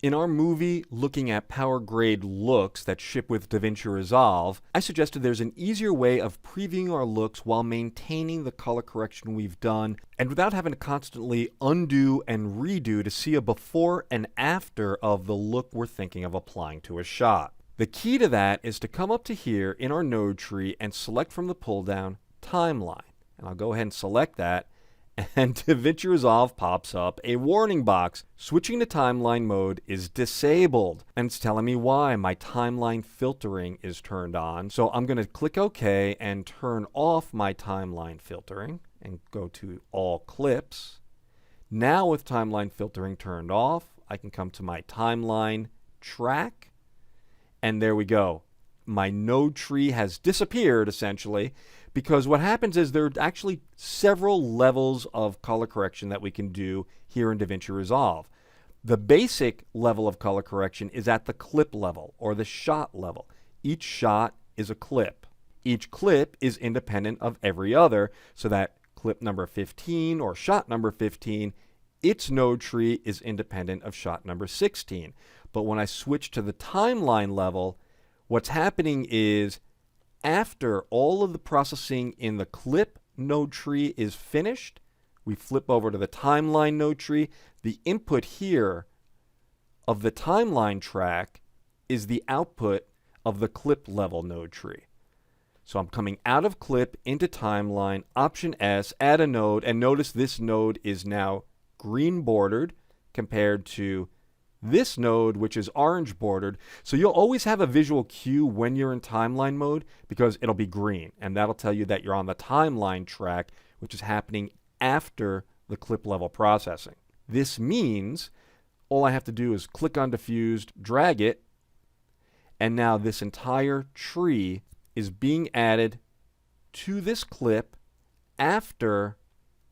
In our movie looking at power grade looks that ship with DaVinci Resolve, I suggested there's an easier way of previewing our looks while maintaining the color correction we've done and without having to constantly undo and redo to see a before and after of the look we're thinking of applying to a shot. The key to that is to come up to here in our node tree and select from the pull down Timeline. And I'll go ahead and select that, and DaVinci Resolve pops up a warning box. Switching to timeline mode is disabled, and it's telling me why. My timeline filtering is turned on. So I'm going to click OK and turn off my timeline filtering and go to all clips. Now with timeline filtering turned off, I can come to my timeline track, and there we go. My node tree has disappeared essentially, because what happens is there are actually several levels of color correction that we can do here in DaVinci Resolve. The basic level of color correction is at the clip level or the shot level. Each shot is a clip. Each clip is independent of every other, so that clip number 15 or shot number 15, its node tree is independent of shot number 16. But when I switch to the timeline level, what's happening is after all of the processing in the clip node tree is finished, we flip over to the timeline node tree. The input here of the timeline track is the output of the clip level node tree. So I'm coming out of clip into timeline, Option S, add a node, and notice this node is now green bordered compared to this node, which is orange bordered. So you'll always have a visual cue when you're in timeline mode because it'll be green, and that'll tell you that you're on the timeline track, which is happening after the clip level processing. This means all I have to do is click on diffused, drag it, and now this entire tree is being added to this clip after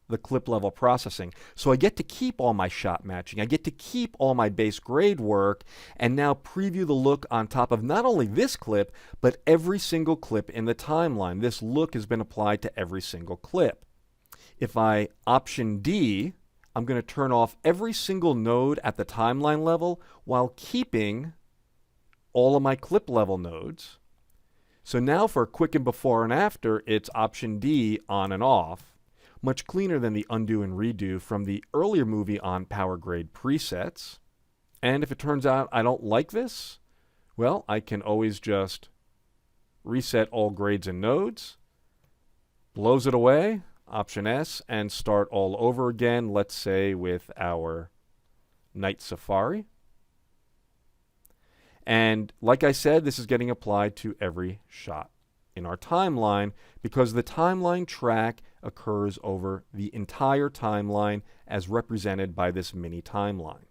the clip level processing. So I get to keep all my shot matching, I get to keep all my base grade work, and now preview the look on top of not only this clip, but every single clip in the timeline. This look has been applied to every single clip. If I Option D, I'm going to turn off every single node at the timeline level while keeping all of my clip level nodes. So now for a quick and before and after, it's Option D, on and off. Much cleaner than the undo and redo from the earlier movie on power grade presets. And if it turns out I don't like this, well, I can always just reset all grades and nodes, blows it away, Option S, and start all over again, let's say with our Night Safari. And like I said, this is getting applied to every shot in our timeline because the timeline track occurs over the entire timeline as represented by this mini timeline.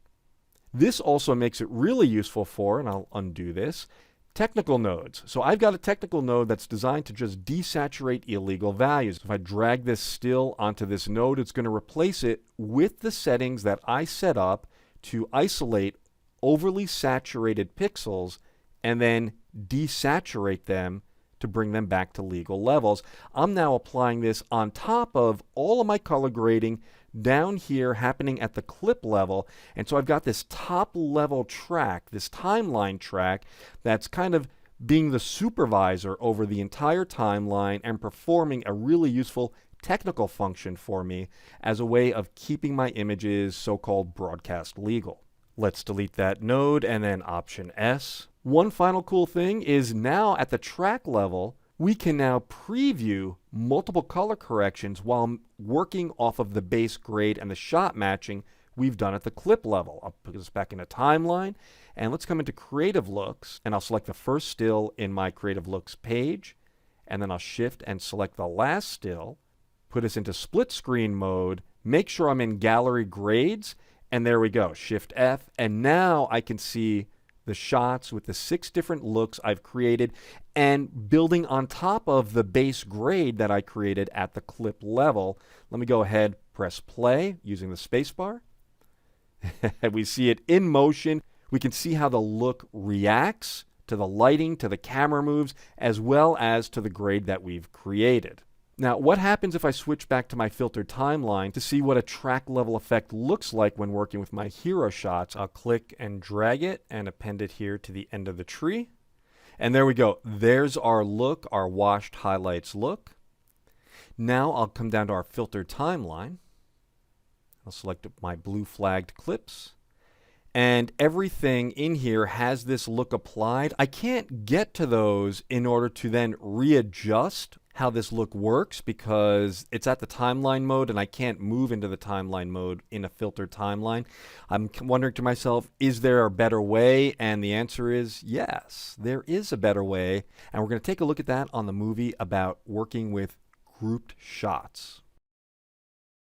This also makes it really useful for, and I'll undo this, technical nodes. So I've got a technical node that's designed to just desaturate illegal values. If I drag this still onto this node, it's going to replace it with the settings that I set up to isolate overly saturated pixels and then desaturate them to bring them back to legal levels. I'm now applying this on top of all of my color grading down here happening at the clip level. And so I've got this top level track, this timeline track, that's kind of being the supervisor over the entire timeline and performing a really useful technical function for me as a way of keeping my images so-called broadcast legal. Let's delete that node and then Option S. One final cool thing is now at the track level, we can now preview multiple color corrections while working off of the base grade and the shot matching we've done at the clip level. I'll put this back in a timeline, and let's come into Creative Looks, and I'll select the first still in my Creative Looks page, and then I'll shift and select the last still, put us into split screen mode, make sure I'm in Gallery Grades, and there we go, Shift F, and now I can see the shots with the 6 different looks I've created and building on top of the base grade that I created at the clip level. Let me go ahead, press play using the spacebar. We see it in motion. We can see how the look reacts to the lighting, to the camera moves, as well as to the grade that we've created. Now, what happens if I switch back to my filtered timeline to see what a track level effect looks like when working with my hero shots? I'll click and drag it and append it here to the end of the tree. And there we go. There's our look, our washed highlights look. Now I'll come down to our filtered timeline. I'll select my blue flagged clips. And everything in here has this look applied. I can't get to those in order to then readjust how this look works because it's at the timeline mode and I can't move into the timeline mode in a filtered timeline. I'm wondering to myself, is there a better way? And the answer is yes, there is a better way. And we're going to take a look at that on the movie about working with grouped shots.